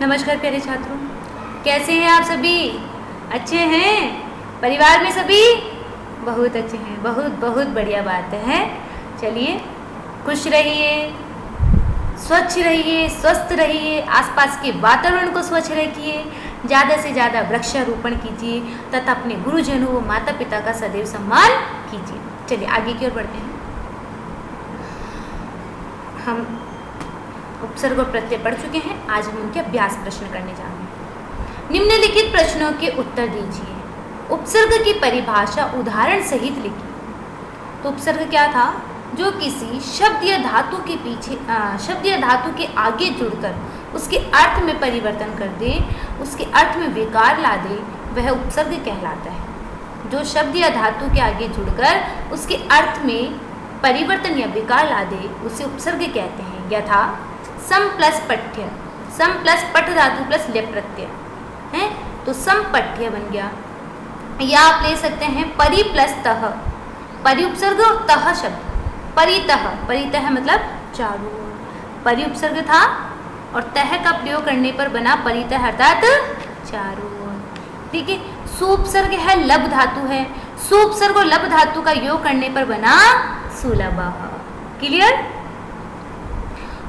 नमस्कार प्यारे छात्रों, कैसे हैं आप सभी? अच्छे हैं? परिवार में सभी बहुत अच्छे हैं। बहुत बहुत बढ़िया बात है। चलिए, खुश रहिए, स्वच्छ रहिए, स्वस्थ रहिए, आसपास के वातावरण को स्वच्छ रखिए, ज़्यादा से ज़्यादा वृक्षारोपण कीजिए तथा अपने गुरुजनों व माता पिता का सदैव सम्मान कीजिए। चलिए आगे की ओर बढ़ते हैं। हम उपसर्ग और प्रत्यय पढ़ चुके हैं। आज हम उनके अभ्यास प्रश्न करने जा रहे हैं। निम्नलिखित प्रश्नों के उत्तर दीजिए। उपसर्ग की परिभाषा उदाहरण सहित लिखिए। तो उपसर्ग क्या था? जो किसी शब्द या धातु के पीछे शब्द या धातु के आगे जुड़कर उसके अर्थ में परिवर्तन कर दे, उसके अर्थ में विकार ला दे, वह उपसर्ग कहलाता है। जो शब्द या धातु के आगे जुड़कर उसके अर्थ में परिवर्तन या विकार ला दे, उसे उपसर्ग कहते हैं। यथा सम प्लस पठ्य, सम प्लस पठ धातु प्लस लेप प्रत्यय है, तो सम पठ्य बन गया। या आप ले सकते हैं परि प्लस तह, परि उपसर्ग और तह शब्द, परितः, परितः मतलब चारों ओर, परि उपसर्ग था और तह का प्रयोग करने पर बना परितः अर्थात चारों ओर। ठीक है। सुपसर्ग है लब धातु है, सुपसर्ग और लब धातु का योग करने पर बना सुलभः। क्लियर?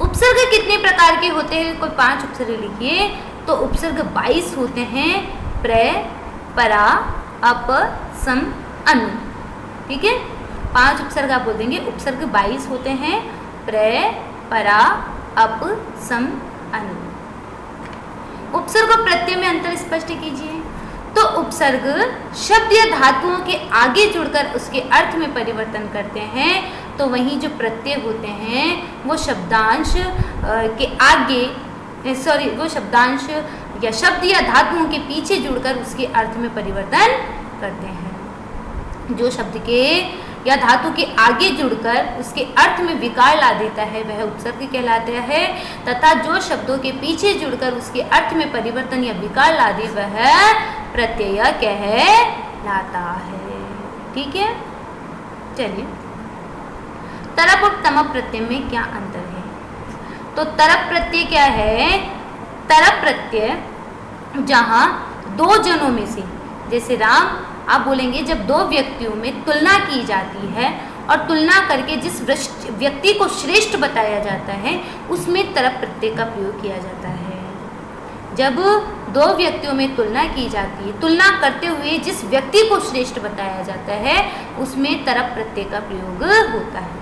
उपसर्ग कितने प्रकार के होते हैं? कोई 5 उपसर्ग लिखिए। तो उपसर्ग 22 होते हैं। प्र, परा, अप, सम, अनु। ठीक है, 5 उपसर्ग आप बोल देंगे। उपसर्ग 22 होते हैं। प्र, परा, अप, सम, अनु। उपसर्ग और प्रत्यय में अंतर स्पष्ट कीजिए। तो उपसर्ग शब्द या धातुओं के आगे जुड़कर उसके अर्थ में परिवर्तन करते हैं, तो वहीं जो प्रत्यय होते हैं वो शब्दांश के आगे वो शब्दांश या शब्द या धातुओं के पीछे जुड़कर उसके अर्थ में परिवर्तन करते हैं। जो शब्द के या धातु के आगे जुड़कर उसके अर्थ में विकार ला देता है वह उपसर्ग कहलाता है, तथा जो शब्दों के पीछे जुड़कर उसके अर्थ में परिवर्तन या विकार ला दे वह प्रत्यय कहलाता है। ठीक है। चलिए, तरप और तमप प्रत्यय में क्या अंतर है? तो तरप प्रत्यय क्या है? तरप प्रत्यय जहां दो जनों में से, जैसे राम, आप बोलेंगे जब दो व्यक्तियों में तुलना की जाती है और तुलना करके जिस व्यक्ति को श्रेष्ठ बताया जाता है उसमें तरप प्रत्यय का प्रयोग किया जाता है। जब दो व्यक्तियों में तुलना की जाती है, तुलना करते हुए जिस व्यक्ति को श्रेष्ठ बताया जाता है उसमें तरप प्रत्यय का प्रयोग होता है।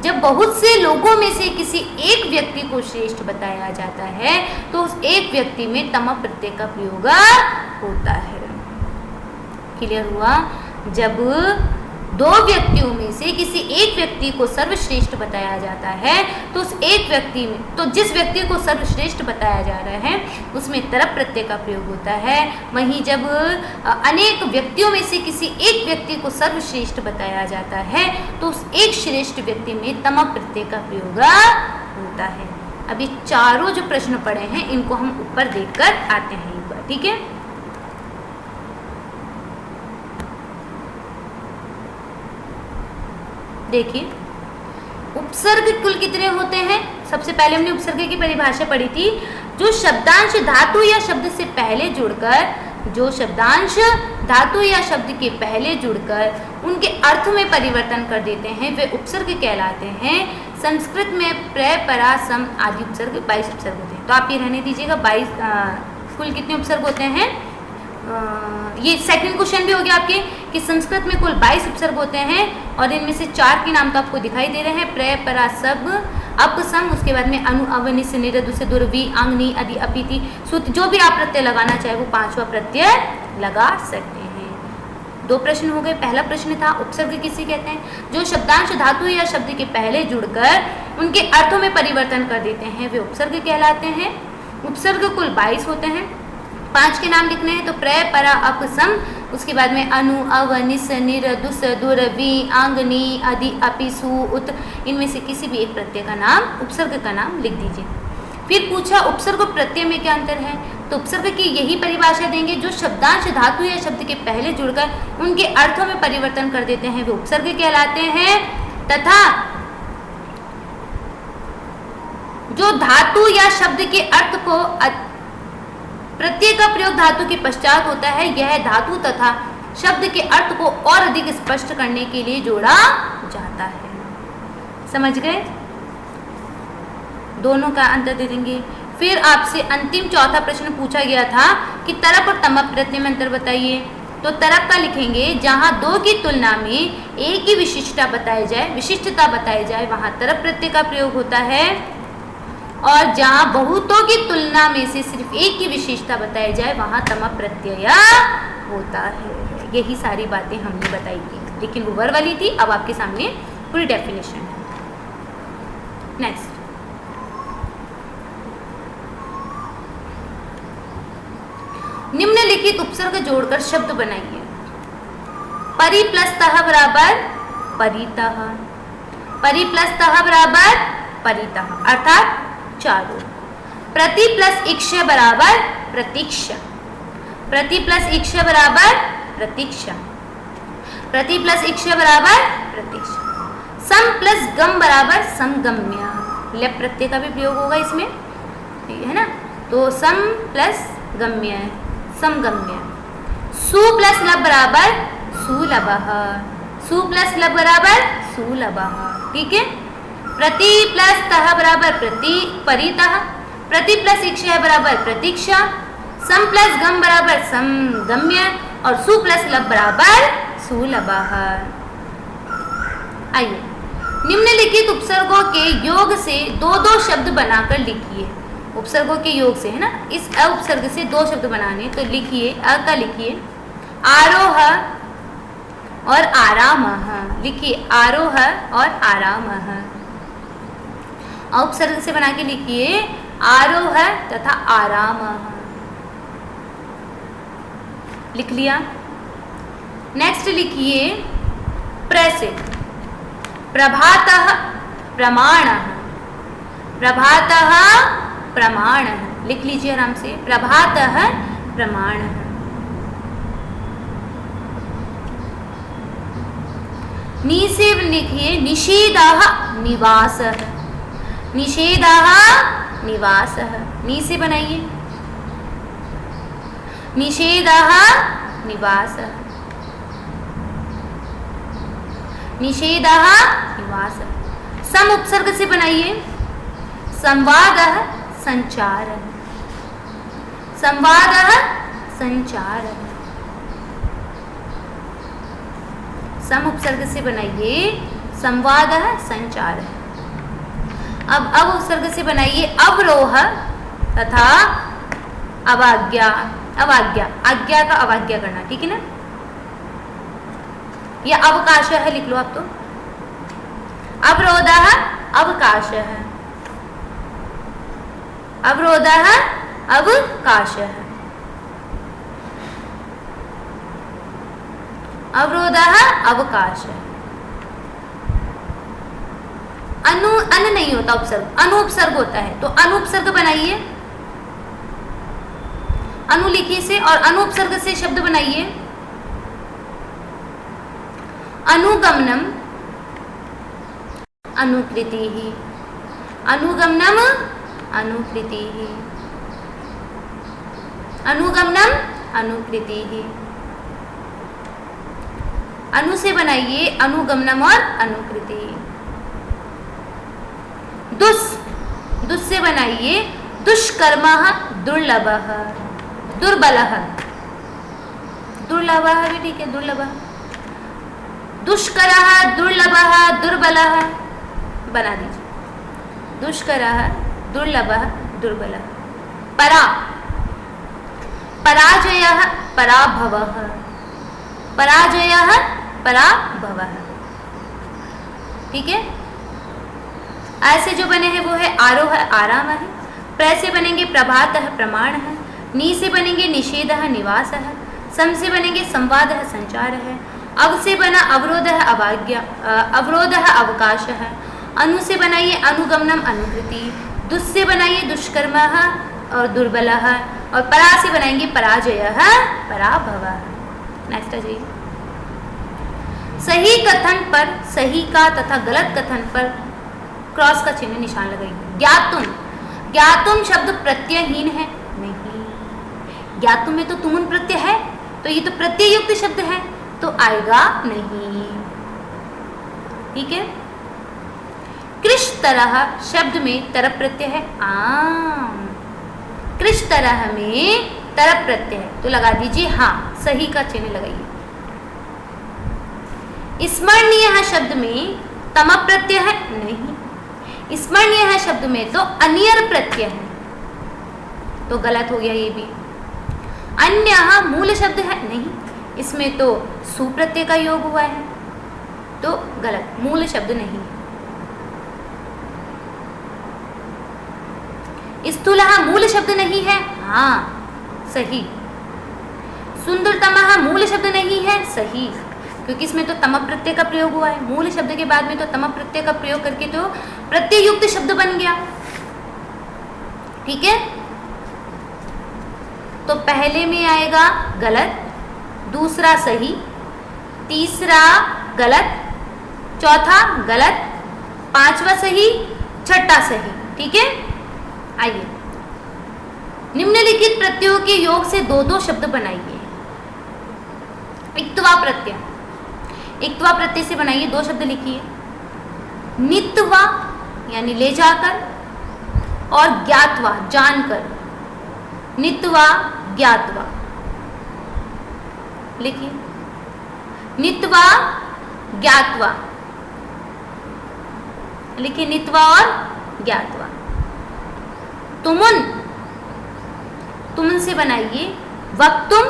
जब बहुत से लोगों में से किसी एक व्यक्ति को श्रेष्ठ बताया जाता है तो उस एक व्यक्ति में तमप प्रत्यय का प्रयोग होता है। क्लियर हुआ? जब दो व्यक्तियों में से किसी एक व्यक्ति को सर्वश्रेष्ठ बताया जाता है तो उस एक व्यक्ति में, तो जिस व्यक्ति को सर्वश्रेष्ठ बताया जा रहा है उसमें तरप प्रत्यय का प्रयोग होता है। वहीं जब अनेक व्यक्तियों में से किसी एक व्यक्ति को सर्वश्रेष्ठ बताया जाता है तो उस एक श्रेष्ठ व्यक्ति में तमप प्रत्यय का प्रयोग होता है। अभी चारों जो प्रश्न पढ़े हैं इनको हम ऊपर देखकर आते हैं एक बार। ठीक है। देखिए, उपसर्ग कुल कितने होते हैं? सबसे पहले हमने उपसर्ग की परिभाषा पढ़ी थी। जो शब्दांश धातु या शब्द से पहले जुड़कर, जो शब्दांश धातु या शब्द के पहले जुड़कर उनके अर्थ में परिवर्तन कर देते हैं वे उपसर्ग कहलाते हैं। संस्कृत में प्र, परा, सम आदि उपसर्ग 22 उपसर्ग होते हैं। तो आप ये रहने दीजिएगा। 22 कुल कितने उपसर्ग होते हैं? ये सेकंड क्वेश्चन भी हो गया आपके कि संस्कृत में कुल 22 उपसर्ग होते हैं और इनमें से 4 के नाम तो आपको दिखाई दे रहे हैं। प्र, परा, सब, अप, सम, उसके बाद में अनु, अव, निस, निर, दुस, दुर, वी, अंग, नी, अदि, अपिति, सुत, जो भी आप प्रत्यय लगाना चाहे वो 5वां प्रत्यय लगा सकते हैं। 2 प्रश्न हो गए। पहला प्रश्न था उपसर्ग किसे कहते हैं? जो शब्दांश धातु या शब्द के पहले जुड़कर उनके अर्थों में परिवर्तन कर देते हैं वे उपसर्ग कहलाते हैं। उपसर्ग कुल 22 होते हैं। 5 के नाम लिखने हैं। तो प्र, परा, अप, सम, उसके बाद में अनु, अव, निस, निर, दुस, दुर, वी, अंग, नी, अदि, अपि, सु, उत, इनमें से किसी भी एक प्रत्यय का नाम, उपसर्ग का नाम लिख दीजिए। फिर पूछा उपसर्ग और प्रत्यय में क्या अंतर है? तो उपसर्ग की यही परिभाषा देंगे। जो शब्दांश धातु या शब्द के पहले जुड़कर उनके अर्थों में परिवर्तन कर देते हैं वे उपसर्ग कहलाते हैं, तथा जो धातु या शब्द के अर्थ को प्रत्यय का प्रयोग धातु के पश्चात होता है। यह धातु तथा शब्द के अर्थ को और अधिक स्पष्ट करने के लिए जोड़ा जाता है। समझ गए? दोनों का अंतर दे देंगे। फिर आपसे अंतिम चौथा प्रश्न पूछा गया था कि तरप और तमप प्रत्यय में अंतर बताइए। तो तरप का लिखेंगे जहां दो की तुलना में एक ही विशिष्टता बताई जाए वहां तरप प्रत्यय का प्रयोग होता है, और जहां बहुतों की तुलना में से सिर्फ एक की विशेषता बताई जाए वहां तमप प्रत्यय होता है। यही सारी बातें हमने बताई थी, लेकिन वो वर वाली थी। अब आपके सामने पूरी डेफिनेशन है। नेक्स्ट, निम्नलिखित उपसर्ग जोड़कर शब्द बनाइए। परि प्लस तह बराबर परितः, परि प्लस तह बराबर परितः अर्थात चारों। प्रति प्लस इक्ष बराबर प्रतीक्षा, प्रति प्लस इक्ष बराबर प्रतीक्षा, प्रति प्लस इक्ष बराबर प्रतीक्षा। सम प्लस गम बराबर समगम्य, लेप प्रत्यय का भी प्रयोग होगा इसमें, है ना। तो सम प्लस गम्य, समगम्य। सु प्लस लब बराबर सुलभः, सु प्लस लब बराबर सुलभः। ठीक है। प्रति प्लस तह बराबर परितः, प्रति प्लस इक्ष बराबर प्रतीक्षा, सम प्लस गम बराबर समगम्य और सु प्लस लब बराबर सुलभः। आइए, निम्नलिखित उपसर्गों के योग से दो दो शब्द बनाकर लिखिए। उपसर्गों के योग से, है ना, इस अ उपसर्ग से दो शब्द बनाने, तो लिखिए, अ का लिखिए आरोह और आरामः। लिखिए आरोह और आरामः। उपसर्ग से बना के लिखिए आरोह तथा आरामः। लिख लिया। नेक्स्ट लिखिए प्र से प्रभातः प्रमाणः, प्रभातः प्रमाणः। लिख लीजिए आराम से, प्रभातः प्रमाणः। नी से लिखिए निषेधः निवासः, निषेधः निवासः। नी से बनाइए निषेधः निवासः, निषेधः निवासः। सम उपसर्ग से बनाइए संवादः संचारः, संवादः संचारः। सम उपसर्ग से बनाइए संवादः संचारः। अब उपसर्ग से बनाइए अवरोह तथा अवाज्ञा, अवाज्ञा, आज्ञा का अवाज्ञा करना। ठीक है ना। या अवकाश है, लिख लो आप तो। अवरोधः अवकाशः, अवरोधः अवकाशः, अवरोधः अवकाशः। अन नहीं होता उपसर्ग, अनुपसर्ग होता है। तो अनुपसर्ग बनाइए, अनु लिखिए से, और अनुपसर्ग से शब्द बनाइए अनुगमनम अनुकृतिः, अनुगमनम अनुकृतिः, अनुगमनम अनुकृतिः। अनु से बनाइए अनुगमनम और अनुकृति। दुस से बनाइए दुष्कर्मः दुर्लभः, दुर्बलः, दुर्लभः भी ठीक है, दुर्लभः। दुष्करः दुर्लभः दुर्बलः बना दीजिए, दुष्करः दुर्लभः दुर्बलः। पराजयः पराभवः, पराजयः पराभवः। ठीक है। ऐसे जो बने हैं वो है आरोह आराम है। प्र से बनेंगे प्रभातः प्रमाण है। नी से बनेंगे निषेधः निवासः। सम से बनेंगे संवादः संचार है। अव से बना अवरोधः अवाज्ञा, अवरोधः अवकाश है। अनु से बनाइए अनुगमनम अनुकृति। दुस से बनाइए दुष्कर्मः और दुर्बलः, और परा से बनाएंगे पराजयः पराभवः। नेक्स्ट आ जाइए। सही कथन पर सही का तथा गलत कथन पर क्रॉस का चिन्ह निशान लगाइए। ज्ञातुम, ज्ञातुम शब्द प्रत्ययहीन है नहीं। ज्ञातुम में तो तुमुन प्रत्यय है, तो ये तो प्रत्यय युक्त शब्द है, तो आएगा नहीं। ठीक है। कृष तरह शब्द में तरप प्रत्यय है आम। कृष तरह में तरप प्रत्यय है, तो लगा दीजिए हाँ, सही का चिन्ह लगाइए। स्मरणीय है शब्द में तम प्रत्यय है नहीं। स्मरणीय है शब्द में तो अनियर प्रत्यय है, तो गलत हो गया ये भी। अन्य मूल शब्द है नहीं, इसमें तो सुप्रत्यय का योग हुआ है, तो गलत, मूल शब्द नहीं। स्थूलः मूल शब्द नहीं है, हाँ सही। सुंदरतमः मूल शब्द नहीं है, सही, क्योंकि इसमें तो तम प्रत्यय का प्रयोग हुआ है। मूल शब्द के बाद में तो तम प्रत्यय का प्रयोग करके तो प्रत्यय युक्त शब्द बन गया। ठीक है, तो पहले में आएगा गलत, दूसरा सही, तीसरा गलत, चौथा गलत, पांचवा सही, छठा सही। ठीक है, आइए निम्नलिखित प्रत्ययों के योग से दो दो शब्द बनाइए। इक्तवा प्रत्यय, इक्तवा प्रत्यय से बनाइए, दो शब्द लिखिए। नित्वा यानी ले जाकर, और ज्ञातवा जानकर। नित्वा ज्ञातवा लिखिए, नित्वा ज्ञातवा लिखिए, नित्वा और ज्ञातवा। तुमुन, तुमुन से बनाइए वक्तुम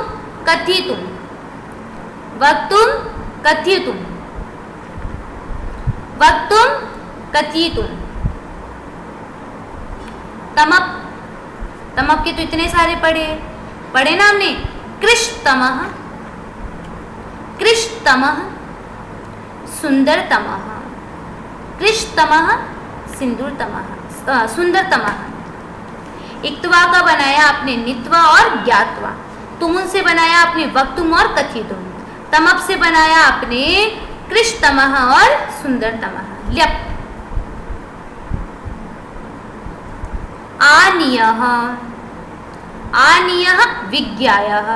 कथितुम, वक्तुम कथितुम, वक्तुम कथितुम। तमप, तमप के तो इतने सारे पढ़े ना हमने। कृष्तमः, कृष्तमः, सुंदरतमः, कृष्तमः, सिंदूरतमः, सुंदरतमः। इक्तवा का बनाया आपने नित्वा और ज्ञातवा। तुमुन से बनाया आपने वक्तुम और कथितुम। तमप से बनाया आपने कृष्तमः और सुंदरतमः। ल्यप। आनीयः, आनीयः विज्ञायः,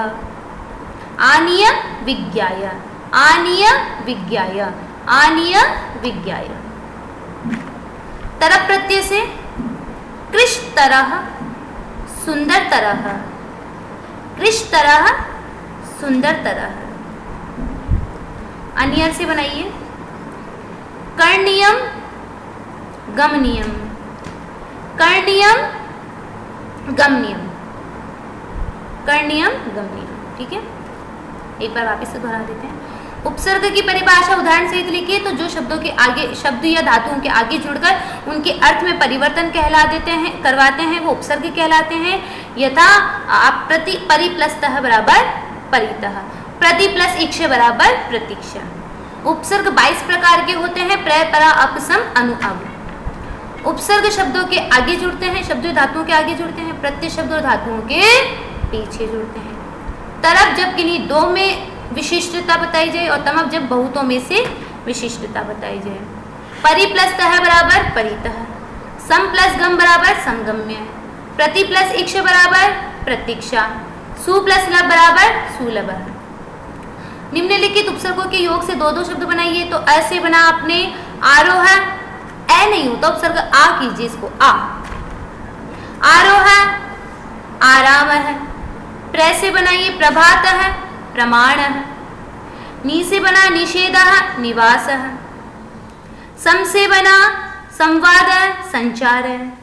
आनीय विज्ञाय, आनीय विज्ञाय, आनीय विज्ञाय। तरह प्रत्यय से कृष्तरः, सुंदरतरः, कृष्तरः, सुंदरतरः। अनियर से बनाइए कर्णीयम गमनीयम, कर्णीयम गमनीयम, कर्णीयम गमनीयम। ठीक है, एक बार वापस से दोहरा देते हैं। उपसर्ग की परिभाषा उदाहरण सहित लिखिए, तो जो शब्दों के आगे, शब्द या धातुओं के आगे जुड़कर उनके अर्थ में परिवर्तन कहला देते हैं, करवाते हैं, वो उपसर्ग कहलाते हैं। यथा आप प्रति, परि प्लस तः बराबर परितः, प्रति प्लस इक्ष बराबर प्रतीक्षा। उपसर्ग 22 प्रकार के होते हैं, प्र, परा, अप, सम, अनु, अव। उपसर्ग शब्दों के आगे जुड़ते हैं, शब्द धातुओं के आगे जुड़ते हैं, प्रत्यय शब्द और धातुओं के पीछे जुड़ते हैं। तरफ जब किन्हीं दो में विशिष्टता बताई जाए, और तमप जब बहुतों में से विशिष्टता बताई जाए। परि प्लस तः बराबर परितः, सम प्लस गम बराबर समगम्य, प्रति प्लस इक्ष बराबर प्रतीक्षा, सु प्लस लब बराबर सुलभ। निम्नलिखित उपसर्गों के योग से दो दो शब्द बनाइए। तो ऐसे बना आपने आरोह, ए नहीं होता उपसर्ग, आ कीजिए इसको, आ। आरोह आराम है। प्र से बनाइए प्रभात है, प्रमाण है। नी से बना निषेध, निवास है। सम से बना संवाद, संचार है।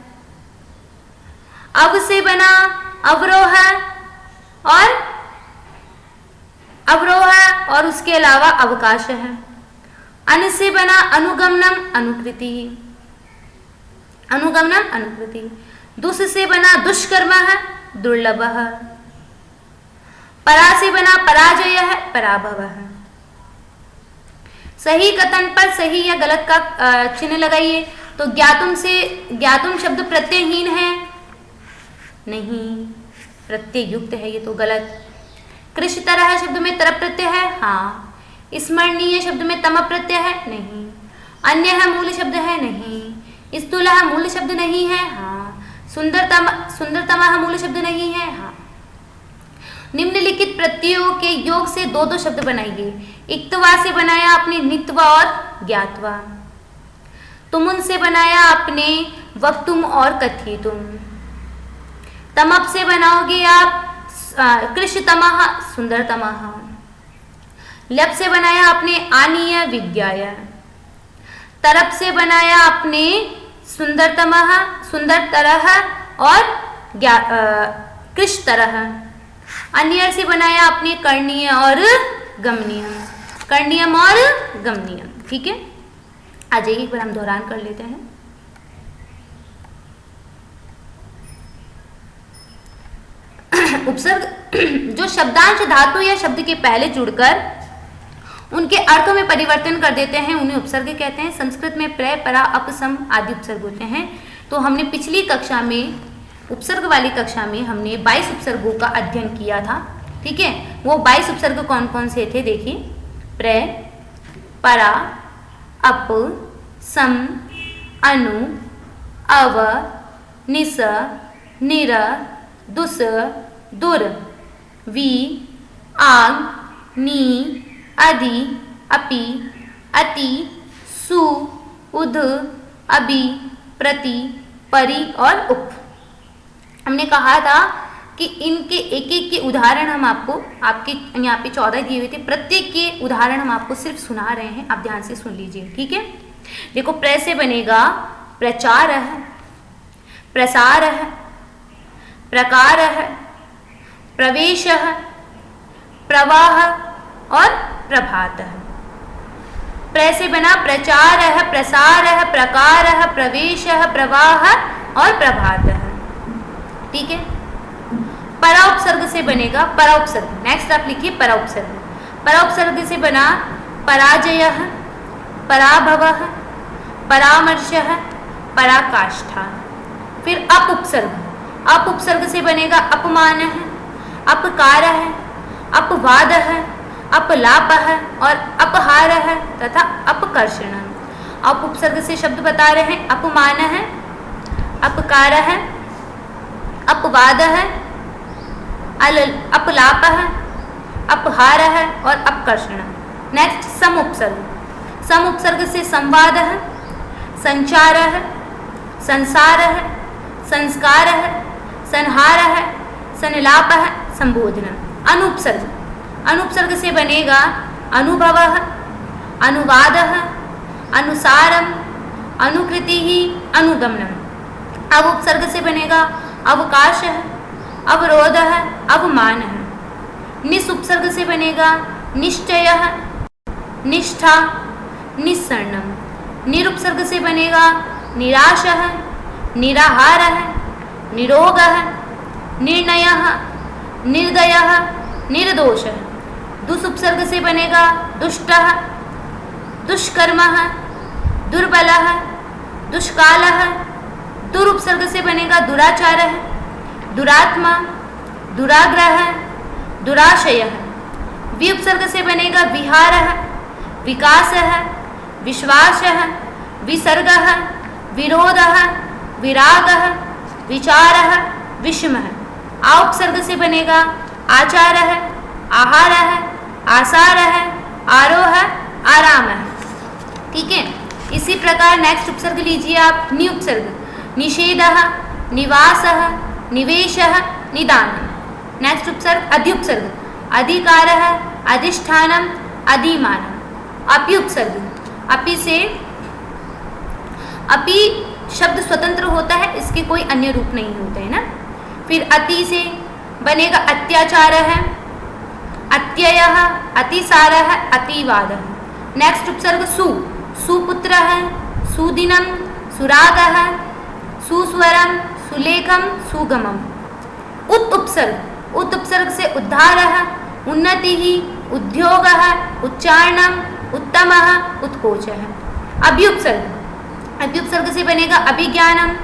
अव से बना अवरोह और अवरोह और उसके अलावा अवकाश है। अन से बना अनुगमनम, अनुकृति, अनुगमनम, अनुकृति। दुष से बना दुष्कर्म है, दुर्लभ है। परा से बना पराजय है, पराभव है। सही कथन पर सही या गलत का चिन्ह लगाइए। तो ज्ञातुम से, ज्ञातुम शब्द प्रत्ययहीन है, नहीं, प्रत्यय युक्त है, ये तो गलत। कृष्तरः शब्द में तरप प्रत्यय है, हाँ। स्मरणीय शब्द में तम प्रत्यय है, नहीं। अन्य है मूल शब्द है, नहीं। स्थूलः मूल शब्द नहीं है, हाँ। सुंदरतम, सुंदरतमः मूल शब्द नहीं है, हाँ। निम्नलिखित प्रत्ययों के योग से दो दो शब्द बनाइए। इक्तवा से बनाया आपने नित्वा और ज्ञातवा। तुमुन से बनाया आपने वक्तुम और कथितुम। तमप से बनाओगे आप कृष्णतमः सुंदरतमः। लब से बनाया आपने आनीय विज्ञाय। तरप से बनाया आपने सुंदरतमः सुंदरतरः और कृष्णतरः। अन्य से बनाया आपने कर्णीय और गमनीयम, कर्णीयम और गमनीयम। ठीक है, आ जाइए एक बार हम दोहरान कर लेते हैं। उपसर्ग जो शब्दांश धातु या शब्द के पहले जुड़कर उनके अर्थों में परिवर्तन कर देते हैं उन्हें उपसर्ग कहते हैं। संस्कृत में प्र, परा, अप, सम आदि उपसर्ग होते हैं। तो हमने पिछली कक्षा में उपसर्ग वाली कक्षा में हमने 22 उपसर्गों का अध्ययन किया था। ठीक है, वो 22 उपसर्ग कौन कौन से थे देखिए। प्र, परा, अप, सम, अनु, अव, निस, निर, दुस, दुर, वी, आग, नी, अधि, अपि, अति, सु, उध, अभि, प्रति, परि और उप। हमने कहा था कि इनके एक एक के उदाहरण हम आपको आपके यहाँ पे 14 दिए हुए थे, प्रत्येक के उदाहरण हम आपको सिर्फ सुना रहे हैं, आप ध्यान से सुन लीजिए। ठीक है, देखो प्र से बनेगा प्रचार है, प्रसार है, प्रकार है, प्रवेश है, प्रवाह और प्रभात है। प्र से बना प्रचार है, प्रसार है, प्रकार है, प्रवेश है, प्रवाह और प्रभात है। ठीक है, परा उपसर्ग से बनेगा परा उपसर्ग। नेक्स्ट आप लिखिए परा उपसर्ग। परा उपसर्ग से बना पराजय है, पराभव है, परामर्श है, पराकाष्ठा। फिर अप उपसर्ग। अप उपसर्ग से बनेगा अपमान है, अपकार है, अपवाद है, अपलाप है और अपहार है तथा अपकर्षण। अप उपसर्ग से शब्द बता रहे हैं अपमान है, अपकार है, अपवाद है, अपलाप है, अपहार है और अपकर्षण। नेक्स्ट सम उपसर्ग। सम उपसर्ग से संवाद है, संचार है, संसार है, संस्कार है, संहार है, संलाप है, संबोधन। अनुपसर्ग। अनुपसर्ग से बनेगा अनुभव है, अनुवाद है, अनुसारम, अनुकृति ही, अनुगमनम। अब उपसर्ग से बनेगा अवकाश है, अवरोध है, अवमान है। निस उपसर्ग से बनेगा निश्चय है, निष्ठा, निस्सरणम। निरुपसर्ग से बनेगा निराश है, निराहार है, निरोग है, निर्णय है, निर्दय है, निर्दोष है। दुस उपसर्ग से बनेगा दुष्ट है, दुष्कर्म है, दुर्बल है, दुष्काल है। दुर उपसर्ग से बनेगा दुराचार है, दुरात्मा, दुराग्रह है, दुराशय है। वि उपसर्ग से बनेगा विहार है, विकास है, विश्वास है, विसर्ग है, विरोध है, विराग है, विचार है, विषम है। आ उपसर्ग से बनेगा आचार है, आहार है, आसार है, आरोह है, आराम है। ठीक है, इसी प्रकार नेक्स्ट उपसर्ग लीजिए आप। नि उपसर्ग। निषेध, निवास, निवेश, निदान। नेक्स्ट उपसर्ग अधि उपसर्ग। अधिकार है, अधिष्ठानम, अधिमानम। अपि उपसर्ग। अपि से अपि शब्द स्वतंत्र होता है, इसके कोई अन्य रूप नहीं होते हैं ना। फिर अति से बनेगा अत्याचार है, अत्यय है, अतिसार है, अतिवाद है। नेक्स्ट उपसर्ग सु। सुपुत्र है, सुदिनम, सुराग है, सुस्वरम, सुलेखम, सुगमम। उत उपसर्ग। उत उपसर्ग से उद्धार है, उन्नति ही, उद्योग है, उच्चारणम, उत्तम, उत्कोच है। अभि उपसर्ग। अभि उपसर्ग से बनेगा अभिज्ञानम,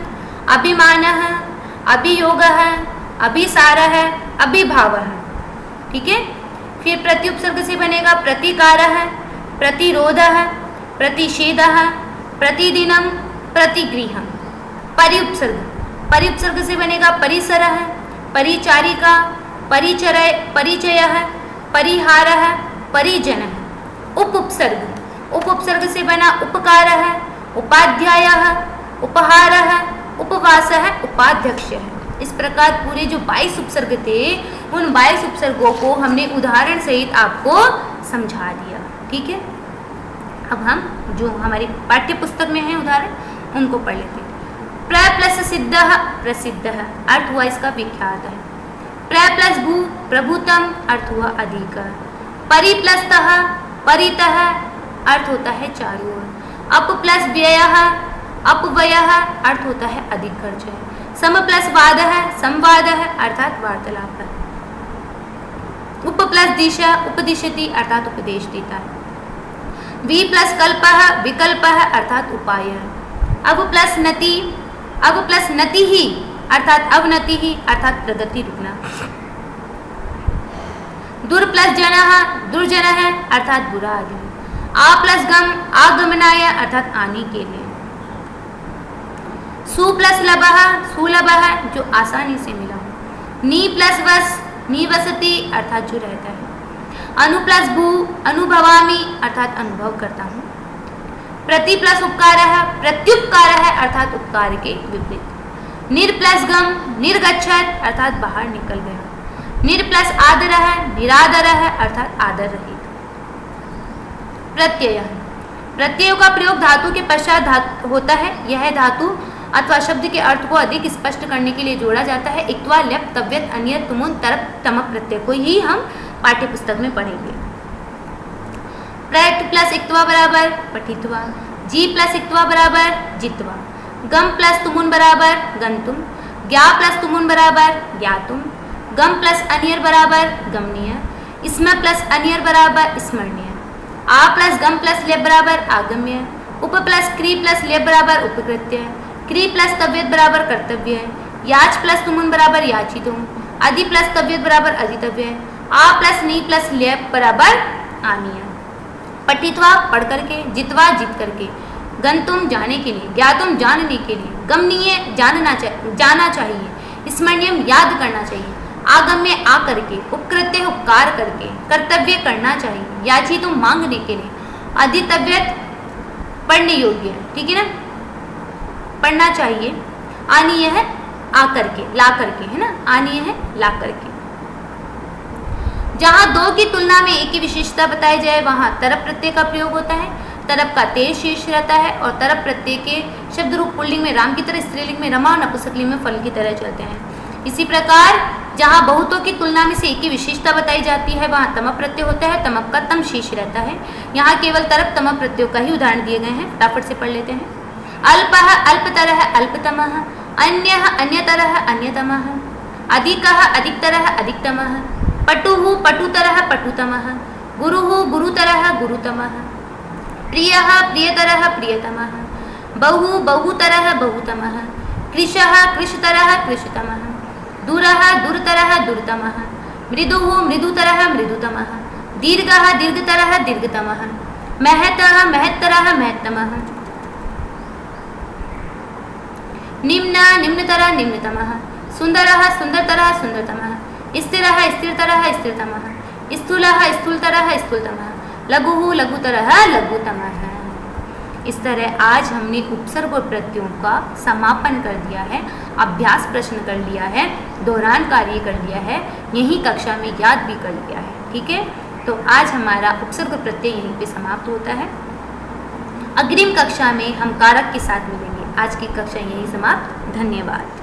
अभिमान है, अभियोग है, अभिसार है, अभिभाव है। ठीक है, फिर प्रति उपसर्ग से बनेगा प्रतिकार है, प्रतिरोध है, प्रतिषेध है, प्रतिदिनम, प्रतिगृहम। परि उपसर्ग। परि उपसर्ग से बनेगा परिसर है, परिचारिका, परिचयः, परिहारः, परिजनः। उपसर्ग, उपसर्ग से बना उपकारः, उपाध्यायः, उपहारः, उपवासः, उपाध्यक्षः। इस प्रकार पूरे जो 22 उपसर्ग थे उन 22 उपसर्गों को हमने उदाहरण सहित आपको समझा दिया। ठीक है, अब हम जो हमारी पाठ्य पुस्तक में है उदाहरण उनको पढ़ लेते हैं। प्र प्लस सिद्धः, प्रसिद्धः, अर्थ हुआ इसका विख्यात है। प्र प्लस भू, प्रभुतम, अर्थ हुआ अधिक। परि प्लस तः, परितः, अर्थ होता है चारों ओर। अप प्लस व्ययः, अपव्ययः, अर्थ होता है अधिक खर्च है। सम प्लस वादः, संवादः, अर्थात वार्तालाप है। उप प्लस दिशा, उपदिशति, अर्थात उपदेश देता है। वि प्लस कल्पः, विकल्पः, अर्थात उपाय है। अब प्लस नति, अब प्लस नति ही, अर्थात अवनति ही, अर्थात प्रगति रुकना। दुर प्लस जनः, दुर्जनः, अर्थात बुरा आदमी। आ प्लस गम, आगमनाय, अर्थात आने के लिए। सु प्लस लभः, सुलभः, जो आसानी से मिला हो। नी प्लस वस, निवसति, अर्थात जो रहता है। अनु प्लस भू, अनुभवामि, अर्थात अनुभव करता हूँ। प्रति प्लस उपकारः, प्रत्युपकारः, अर्थात उपकार के विपरीत। निर प्लस गम, निर्गच्छत, अर्थात बाहर निकल गया। निर प्लस आदरः, निरादरः, अर्थात आदर रहित। प्रत्यय, प्रत्ययों का प्रयोग धातु के पश्चात होता है। यह धातु अथवा शब्द के अर्थ को अधिक स्पष्ट करने के लिए जोड़ा जाता है। इक्त्वा, ल्यप, तव्यत, अन्यत, तुमुन, तरप, तमक प्रत्यय को ही हम पाठ्य पुस्तक में पढ़ेंगे। प्रयत प्लस इक्त्वा बराबर पठित्वा। जी प्लस इक्त्वा बराबर जित्वा। गम प्लस तुमुन बराबर गंतुम। ज्ञा प्लस तुमुन बराबर ज्ञातुम। गम प्लस अनियर बराबर गमनीय। स्म प्लस अनियर बराबर स्मरणीय। आ प्लस गम प्लस लेप बराबर आगम्य। उप प्लस क्री प्लस लेप बराबर उपकृत्य। क्री प्लस तव्यत बराबर कर्तव्य है। याच प्लस तुमुन बराबर याचितुम। अधि प्लस तव्यत बराबर अधितव्य है। आ प्लस नी प्लस लेप बराबर आनीय। पठित्वा पढ़ करके, जित्वा जीत करके, गंतुम जाने के लिए, ज्ञातुम जानने के लिए, गमनीय जाना चाहिए, स्मरणीयम याद करना चाहिए, आगम्य आ करके, उपकृत्य उपकार करके, कर्तव्य करना चाहिए, याचितुम मांगने के लिए, अधितव्यत पढ़ने योग्य, ठीक है ना, पढ़ना चाहिए। आनीय है आ करके, ला करके, है ना, आनीय है ला करके। जहाँ दो की तुलना में एक की विशेषता बताई जाए वहाँ तरप प्रत्यय का प्रयोग होता है। तरप का तेज शीर्ष रहता है और तरप प्रत्यय के शब्द रूप पुल्लिंग में राम की तरह, स्त्रीलिंग में रमा, नपुंसकलिंग में फल की तरह चलते हैं। इसी प्रकार जहाँ बहुतों की तुलना में से एक की विशेषता बताई जाती है वहाँ तमक प्रत्यय होता है। तमक का तम शीर्ष रहता है। यहाँ केवल तरप तमक प्रत्ययों का ही उदाहरण दिए गए हैं। फटाफट से पढ़ लेते हैं। अल्पः अल्पतरः अल्पतमः। अन्यः अन्यतरः अन्यतमः। अधिकः अधिकतरः अधिकतमः। पटुः पटुतरः पटुतमः। गुरुः गुरुतरः गुरुतमः। प्रियः प्रियतरः प्रियतमः। बहुः बहुतरः बहुतमः। कृशः कृशतरः कृशतमः। दूरः दूरतरः दूरतमः। मृदुः मृदुतरः मृदुतमः। दीर्घः दीर्घतरः दीर्घतमः। महतः महत्तरः महत्तमः। निम्न निम्नतरः निम्नतमः। सुन्दरः सुन्दरतरः सुन्दरतमः। स्थिरः स्थिरतरः स्थिरतमः। स्थूलः स्थूलतरः स्थूलतमः। लघुः लघुतरः लघुतमः। इस तरह आज हमने उपसर्ग और प्रत्ययों का समापन कर दिया है, अभ्यास प्रश्न कर लिया है, दोहरान कार्य कर लिया है, यही कक्षा में याद भी कर लिया है। ठीक है, तो आज हमारा उपसर्ग प्रत्यय यहीं पे समाप्त होता है। अग्रिम कक्षा में हम कारक के साथ मिलेंगे। आज की कक्षा यहीं समाप्त। धन्यवाद।